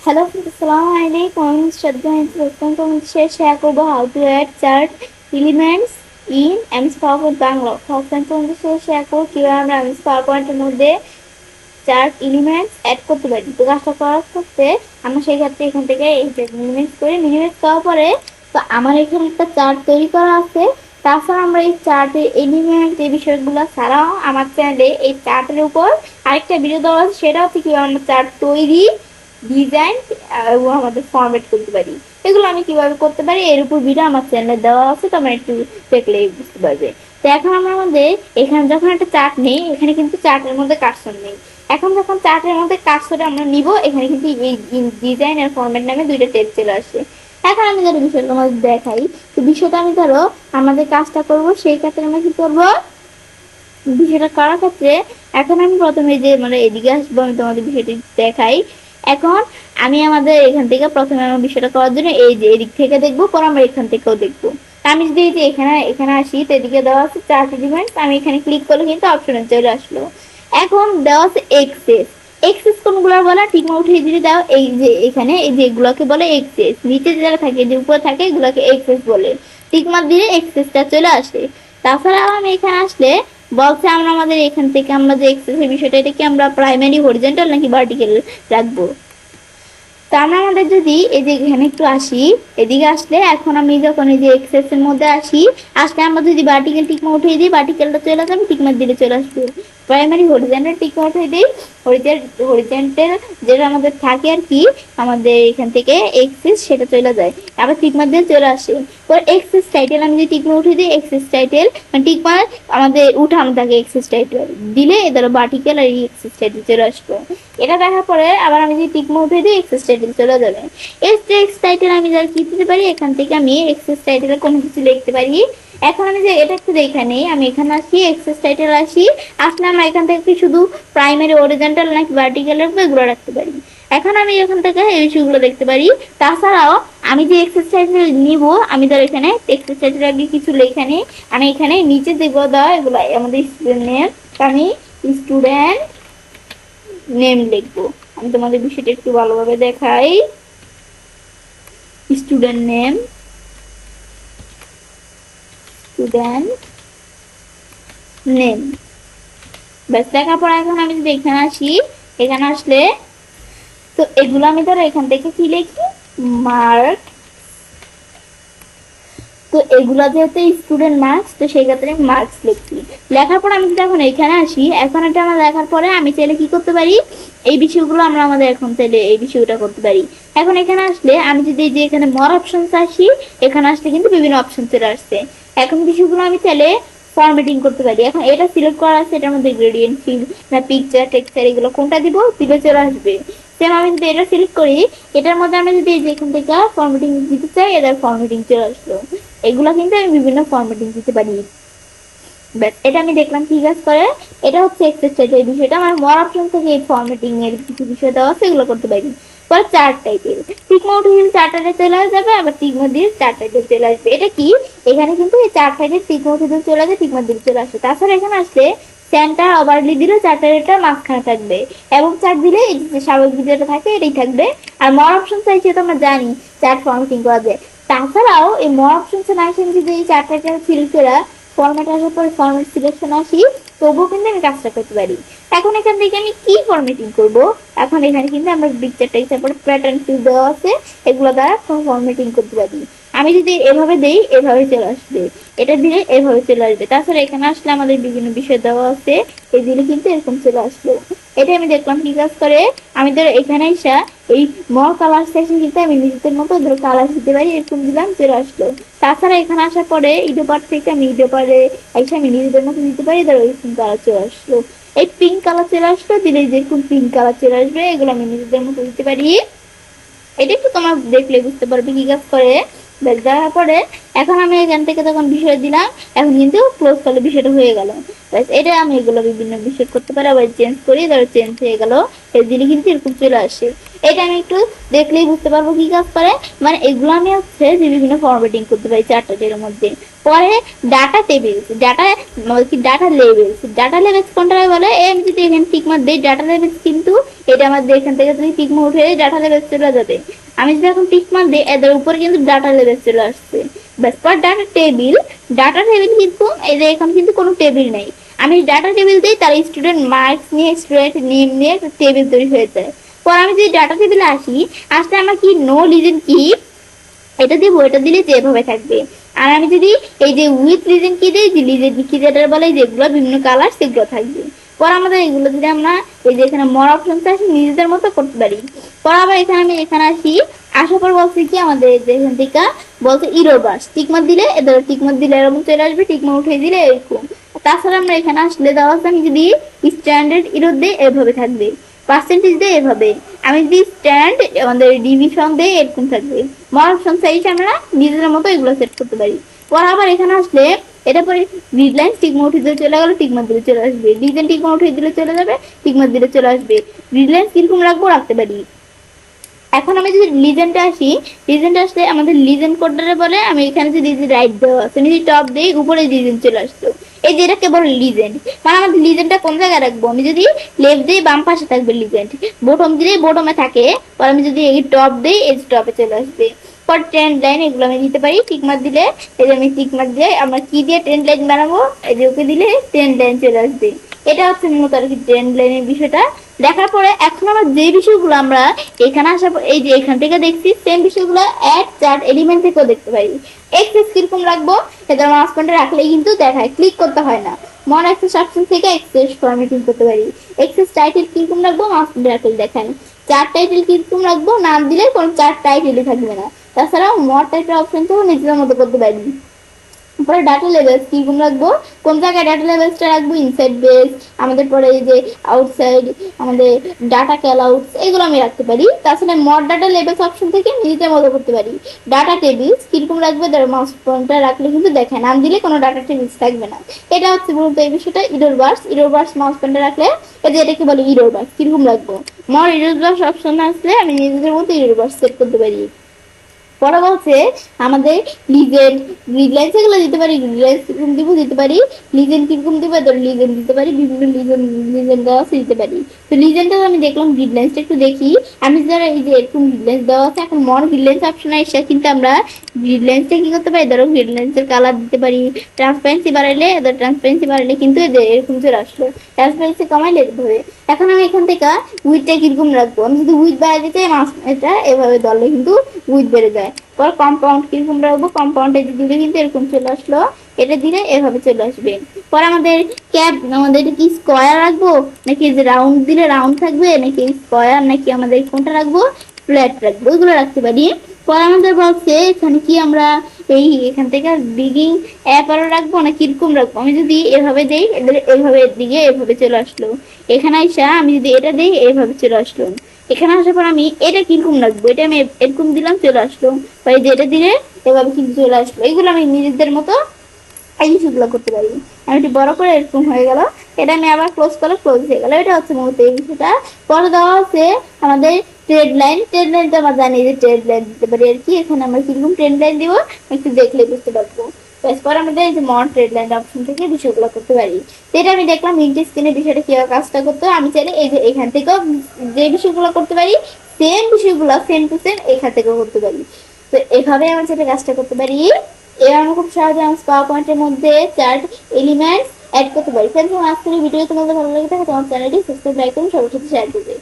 Hello, Assalamualaikum. Shraddha instruction to share করব how to add chart elements in MS PowerPoint Bangla. First time তোমাদের সাথে share করব কিভাবে আমরা MS PowerPoint এর মধ্যে চার্ট এলিমেন্টস অ্যাড করতে পারি। তো কাজটা করার ক্ষেত্রে আমরা সেই ক্ষেত্রে এখান থেকে এই যে মিনিমাইজ করার পরে তো আমার এখানে একটা চার্ট তৈরি করা আছে। তাছাড়া আমরা এই চার্টের এলিমেন্ট এই বিষয়গুলো ছাড়াও আমার চ্যানেলে এই চার্টের উপর আরেকটা ভিডিও দেওয়া আছে, সেটা হচ্ছে কিভাবে আমরা চার্ট তৈরি, ডিজাইন এবং আমাদের ফরম্যাট করতে পারি। এগুলো আমি কিভাবে করতে পারি এর উপর ভিডিও আমার চ্যানেলে দেওয়া আছে, তোমরা একটু দেখলেই বুঝতে পারবে। তো এখন আমরা আমাদের এখানে যখন একটা চার্ট নেই, এখানে কিন্তু চার্টের মধ্যে কার্সর নেই। এখন যখন চার্টের মধ্যে কার্সরে আমরা নিব, এখানে কিন্তু এই ডিজাইন আর ফরম্যাট নামে দুইটা ট্যাব চলে আসে। এখন আমি ধরো বিষয়টা তোমাদের দেখাই। তো বিষয়টা আমি ধরো আমাদের কাজটা করব, সেই ক্ষেত্রে আমরা কি করবো, বিষয়টা করার ক্ষেত্রে এখন আমি প্রথমে যে মানে এদিকে আসবো, আমি তোমাদের বিষয়টি দেখাই। এখন আমি আমাদের এখান থেকে প্রথমে আমার বিষয়টা করার জন্য এই যে এদিক থেকে দেখবো, পর আমরা এখান থেকেও দেখবো। আমি যদি এই যে এখানে এখানে আসি, তো এদিকে দেওয়া আছে চার্ট এলিমেন্ট, আমি এখানে ক্লিক করলে কিন্তু অপশনে চলে আসলো। এখন দেওয়া আছে এক্সেস। এক্সেস কোনগুলো বলে ঠিক মতো উঠিয়ে দিয়ে দাও। এই যে এখানে এই যে এগুলোকে বলে এক্সেস, নিচে যারা থাকে যে উপরে থাকে এগুলোকে এক্সেস বলে। টিক মার্ক দিলে এক্সেসটা চলে আসে। তাছাড়া আমি এখানে আসলে বলছে আমরা আমাদের এখান থেকে আমরা যে এক্সেসের বিষয়টা, এটা কি আমরা প্রাইমারি হরিজন্টাল নাকি ভার্টিক্যাল রাখবো। তো আমরা আমাদের যদি এই যে এখানে একটু আসি, এদিকে আসলে এখন আমি যখন এই যে এক্সেস এর মধ্যে আসলে আমরা যদি ভার্টিক্যাল টিকমার্ক উঠিয়ে দিই, ভার্টিক্যালটা চলে যাবে, টিকমার্ক দিলে চলে আসবে। প্রাইমারি হরিজন্টাল টিকমার্ক উঠিয়ে দিই, হরিজন্টাল যেটা আমাদের থাকে আর কি আমাদের এখান থেকে এক্সেস, সেটা চলে যায়, আবার টিকমার্ক দিয়ে চলে আসে। পরে এক্সেস টাইটেল আমি যদি টিকমার্ক উঠিয়ে দিই, এক্সেস টাইটেল মানে টিকমার্ক আমাদের উঠানো থাকে, এক্সেস টাইটেল দিলে ধরো ভার্টিক্যাল আর এক্সেস টাইটেল চলে আসবে। এটা দেখার পরে আবার আমি যদি টিকমার্ক উঠিয়ে দিই, এক্সেস টাইটেল চলে যাবে। এক্সেস টাইটেল আমি যারা কি দিতে পারি, এখান থেকে আমি এক্সেস টাইটেলে কোনো কিছু লিখতে পারি। এখন আমি যে এটা একটু দেখে নেই, আমি এখানে আসি, এক্সেস টাইটেল আসলে আমরা এখান থেকে শুধু প্রাইমারি হরিজন্টাল নাকি ভার্টিক্যাল রাখবো এগুলো রাখতে পারি। এখন আমি এখান থেকে এই বিষয়গুলো দেখতে পারি। তাছাড়াও আমি যে এক্সেস টাইটেল নিব, আমি ধর এখানে এক্সেস টাইটেল আগে কিছু লেখা নেই, আমি এখানে নিচে যেগুলো দেওয়া এগুলো আমাদের স্টুডেন্ট নেম, আমি স্টুডেন্ট নেম লিখবো। আমি তোমাদের বিষয়টা একটু ভালোভাবে দেখাই। স্টুডেন্ট নেম, স্টুডেন্ট নেম, ব্যাস লেখার পর এখন আমি যদি এখানে আসি, এখানে আসলে তো এগুলো আমি ধরো এখান থেকে কি লিখি, মার্ক। তো এগুলো যেহেতু স্টুডেন্ট মার্কস, তো সেই ক্ষেত্রে আমি মার্কস লিখছি। লেখার পর আমি যদি এখন এখানে আসি, এখন এটা আমার লেখার পরে আমি চাইলে কি করতে পারি, এই বিষয়গুলো আমরা আমাদের এখন চাইলে এই বিষয়টা করতে পারি। এখন এখানে আসলে আমি যদি যে এখানে মর অপশন আসি, এখানে আসলে কিন্তু বিভিন্ন অপশন চলে আসছে। এখন বিষয়গুলো আমি চাইলে ফরম্যাটিং করতে পারি। এখন এটা সিলেক্ট করা আছে, এটার মধ্যে গ্রেডিয়েন্ট, ফিল না পিকচার, টেক্সচার, এগুলো কোনটা দিব দিলে চলে আসবে। সেম আমি যদি এটা সিলেক্ট করি, এটার মধ্যে আমি যদি এখান থেকে ফরম্যাটিং দিতে চাই, এটার ফরম্যাটিং চলে আসলো। এগুলো কিন্তু আমি বিভিন্ন ফরম্যাটিং দিতে পারি। বাট এটা আমি দেখলাম কি কাজ করে, এটা হচ্ছে এক্সেস টাইটেল বিষয়টা আমার মোর অপশন থেকে এই ফরম্যাটিং এর কিছু বিষয় দেওয়া আছে, এগুলো করতে পারি। পরে চার্ট টাইটেল, টিকমার্ক দিয়ে চার্ট টাইটেল চলে যাবে, আবার টিকমার্ক দিয়ে চার্ট টাইটেল চলে আসবে। এটা কি এখানে কিন্তু এই চার্ট টাইটেল টিকমার্ক দিয়ে চলে আসে, টিকমার্ক দিয়ে চলে আসে। তাছাড়া এখানে আসলে সেন্টার ওভারলি দিলে চার্ট টাইটেলটা মাঝখানে থাকবে, এবং চার্ট দিলে এই যে স্বাভাবিক যেটা থাকে এটাই থাকবে। আর মোর অপশন চাইছে তো আমরা জানি চার্ট ফরম্যাটিং করা যায়। তাছাড়াও এই মোর অপশন না এসে যদি এই চার্ট টাইটেল সিলেক্ট করা ফরম্যাট আসার পরে ফরম্যাট সিলেকশন আসি, তবুও কিন্তু আমি কাজটা করতে পারি। এখন এখান থেকে আমি কি ফরম্যাটিং করব, এখন এখানে কিন্তু আমরা পিকচার টেক্সচার পরে প্যাটার্ন ফিল দেওয়া আছে, এগুলো দ্বারা ফরম্যাটিং করতে পারি। আমি যদি এভাবে দেই এভাবে চলে আসবে, এটা দিলে এভাবে চলে আসবে। তাছাড়া এখানে আসলে আমাদের বিভিন্ন বিষয় দেওয়া আছে, এই দিলে কিন্তু এরকম চলে আসলো। এটা আমি দেখলাম কি কাজ করে। আমি ধরো এখানে এসে এই মর কালার সেকশন কিন্তু আমি নিজেদের মতো ধরো কালার দিতে পারি, এরকম দিলাম চলে আসলো। তাছাড়া এখানে আসার পরে ইডো পার্ট থেকে আমি ইডো পারে এসে আমি নিজেদের মতো দিতে পারি, ধরো এরকম কালার চলে আসলো। এই পিঙ্ক কালার চলে আসলো, দিলে যেরকম পিঙ্ক কালার চলে আসবে, এগুলো আমি নিজেদের মতো দিতে পারি। এটা একটু তোমার দেখলে বুঝতে পারবে কি কাজ করে। দেওয়ার পরে এখন আমি এখান থেকে তখন বিষয় দিলাম, এখন কিন্তু ক্লোজ করলে বিষয়টা হয়ে গেল। এটা আমি এগুলো বিভিন্ন বিষয় করতে পারি, আবার চেঞ্জ করি, ধরো চেঞ্জ হয়ে গেল, এই দিলে কিন্তু এরকম চলে আসে। এটা আমি একটু দেখলেই বুঝতে পারবো কি কাজ করে। মানে এগুলো আমি হচ্ছে যে বিভিন্ন ফরম্যাটিং করতে পারি চার্টের মধ্যে। পরে ডাটা টেবিলস, ডাটা লেভেলস কোনটা বলে, আমি যদি এখানে টিক মার দিই ডাটা লেভেলস, কিন্তু এটা আমাদের এখান থেকে যদি টিক মার উঠে ডাটা লেভেলস চলে যাবে। আমি যদি এখন টিক মার দিই এদের উপরে কিন্তু ডাটা লেভেলস চলে আসছে। ব্যাস, পর ডাটা টেবিল কিন্তু এদের এখন কিন্তু কোনো টেবিল নেই। আমি ডাটা টেবিল দিই, তার স্টুডেন্ট মার্কস নিয়ে, স্টুডেন্ট নেম নিয়ে একটা টেবিল তৈরি হয়ে যায়। পর আমি যদি ডাটা টেবিলে আসলে আমার কি নো লিজেন কি এটা দিব, এটা দিলে যে এভাবে থাকবে। আর আমি যদি এই যে উইথ লিজেন কি দিই, যে লিজেন কি যেটা বলে যেগুলো বিভিন্ন কালার সেগুলো থাকবে। পর আমাদের এগুলো যদি আমরা এই যে এখানে মর অপশন আসি নিজেদের মতো করতে পারি। পর আবার আমি এখানে আসার পর বলছি কি আমাদের যে এখান থেকে বলছে ইরোর বাস, টিকমার দিলে এদের টিকমার দিলে এরকম চলে আসবে, টিকমার উঠে দিলে এরকম। তাছাড়া আমরা এখানে আসলে দেওয়া আছে আমি যদি স্ট্যান্ডার্ড ইরোর দিই এভাবে থাকবে, পার্সেন্টেজ দিয়ে এভাবে। আমি যদি স্ট্যান্ড আমাদের ডিভিশন দিয়ে এরকম থাকবে। মর অপশন সাইজ আমরা নিজেদের মতো এগুলো সেট করতে পারি। পর আবার এখানে আসলে এটা পরে রিডলাইন টিকমা উঠে দিলে চলে গেল, টিকমার দিলে চলে আসবে, ডিজাইন টিকমা উঠে দিলে চলে যাবে, টিকমার দিলে চলে আসবে। রিডলাইন কিরকম রাখবো রাখতে পারি। এখন আমি যদি লিজেন্ডে লিজেন্ডে আসলে আমাদের লিজেন্ড কোডটা বলে, আমি এখানে যদি রাইট দেওয়া আছে যদি টপ দিই উপরে লিজেন্ড চলে আসতো। এই যে এটাকে বলে লিজেন্ড, মানে আমাদের লিজেন্ডটা কোন জায়গায় রাখবো, আমি যদি লেফট দিই বাম পাশে থাকবে লিজেন্ড, বটম দিলে বটমে থাকে। পর আমি যদি এই টপ দিই এই টপে চলে আসবে। পর ট্রেন্ড লাইন এগুলো আমি দিতে পারি, টিকমার দিলে এই যে আমি টিকমার দিয়ে আমরা কি দিয়ে ট্রেন্ড লাইন বানাবো, এই যে ওকে দিলে ট্রেন্ড লাইন চলে আসবে। এটা হচ্ছে মূলত আর কি ট্রেন্ড লাইনের বিষয়টা। দেখার পরে এখন আমরা যে বিষয়গুলো আমরা এখানে আসার পর এই যে এখান থেকে দেখছি সেম বিষয়গুলো অ্যাড চার্ট এলিমেন্ট থেকেও দেখতে পারি। এক্সেস কিরকম রাখবো, এদের মাউস পয়েন্টার রাখলেই কিন্তু দেখায়, ক্লিক করতে হয় না। মন অ্যাক্সেস অপশন থেকে এক্সেস ফরম্যাটিং করতে পারি। এক্সেস টাইটেল কিরকম রাখবো, মাউস পয়েন্টার রাখলে দেখায়। চার্ট টাইটেল কিরকম রাখবো, নাম দিলে কোনো চার্ট টাইটেলই থাকবে না। তাছাড়াও মড টাইটেল অপশন থেকেও নিজেদের মতো করতে পারি। পরে ডাটা লেভেলস কিরকম রাখবো, কোন জায়গায় ডাটা লেভেলসটা রাখবো, ইনসাইড বেস আমাদের, পরে এই যে আউটসাইড আমাদের ডাটা ক্যালাউটস এগুলো আমি রাখতে পারি। তাছাড়া মড ডাটা লেভেলস অপশন থেকে নিজেদের মতো করতে পারি। ডাটা টেবিলস কিরকম রাখবে, তার মাউস পয়েন্টার রাখলে কিন্তু দেখে, নাম দিলে কোনো ডাটা টেবিলস থাকবে না। এটা হচ্ছে মূলত এই বিষয়টা। ইরোর বার্স মাউস পয়েন্টার রাখলে এই যে এটাকে বলে ইরোর বার্স কিরকম রাখবো, মড ইরোর বার্স অপশন আসলে আমি নিজেদের মতো ইরোর বার্স সেট করতে পারি। পরে বলছে আমাদের লিজেন্ড রিডলাইন্স এগুলো দিতে পারি, রিডলাইন্স কিরকম দিব দিতে পারি, লিজেন্ড কিরকম দিব ধর লিজেন্ড দিতে পারি, বিভিন্ন লিজেন্ড দেওয়া আছে দিতে পারি। তো লিজেন্ডটা আমি দেখলাম, রিডলাইন্সটা একটু দেখি। আমি যারা এই যে এরকম রিডলাইন্স দেওয়া আছে, এখন মর রিডলাইন্স অপশন এসে কিন্তু আমরা রিডলাইন্সটা কি করতে পারি, ধরো রিডলাইন্সের কালার দিতে পারি, ট্রান্সপারেন্সি বাড়াইলে ধর ট্রান্সপারেন্সি বাড়াইলে কিন্তু এরকম চলে আসলো, ট্রান্সপারেন্সি কমাইলে ধরে। এখন আমি এখান থেকে উইথটা কিরকম রাখবো, আমি যদি উইথ বাড়াই দিতে এটা এভাবে ধরলে কিন্তু উইথ বেড়ে যায়। পর কম্পাউন্ড কিরকম রাখবো, কম্পাউন্ডে দিলে কিন্তু এরকম চলে আসলো, এটা দিলে এভাবে চলে আসবে। পর আমাদের ক্যাপ আমাদের কি স্কোয়ার রাখবো নাকি যে রাউন্ড দিলে রাউন্ড থাকবে, নাকি স্কোয়ার নাকি আমাদের কোনটা রাখবো, ফ্ল্যাট রাখবো, ওইগুলো রাখতে পারি। পর আমাদের বলছে এখানে কি আমরা এই এখান থেকে বিগিং অ্যাপ আরো রাখবো না কিরকম রাখবো, আমি যদি এভাবে দেই এভাবে দিকে এভাবে চলে আসলো। এখানে আইসা আমি যদি এটা দিই এভাবে চলে আসলো। এখানে আসার পর আমি এটা কিরকম রাখবো, এটা আমি এরকম দিলাম চলে আসলো, বা এই যে এটা দিলে এভাবে কিন্তু চলে আসলো। এগুলো আমি নিজেদের মতো এই বিষয়গুলো করতে পারি। আমি একটু বড় করে এরকম হয়ে গেল, এটা আমি আবার ক্লোজ করলে ক্লোজ হয়ে গেল। এটা হচ্ছে মূলত এই বিষয়টা। পরে দেওয়া হচ্ছে আমাদের ট্রেড লাইনটা আমরা জানি যে ট্রেড লাইন দিতে পারি আর কি। এখানে আমরা কিরকম ট্রেড লাইন দিব একটু দেখলে বুঝতে পারবো। তারপর আমাদের এই যে মড ট্রেড লাইন অপশন থেকে বিষয়গুলো করতে পারি। এটা আমি দেখলাম ইন্টি স্ক্রিনের বিষয়টা কিভাবে কাজটা করতে হয়। আমি চাইলে এই যে এখান থেকেও যে বিষয়গুলো করতে পারি, সেম বিষয়গুলো সেম টু সেম এখান থেকেও করতে পারি। তো এভাবে আমরা সেটা কাজটা করতে পারি। এবার আমরা খুব সহজে পাওয়ার পয়েন্টের মধ্যে চার্ট এলিমেন্টস অ্যাড করতে পারি। ফ্রেন্ডস, আজকের ভিডিও তোমাদের ভালো লেগে থাকে তোমার চ্যানেলটি সাবস্ক্রাইব করুন, সবার সাথে শেয়ার করবে।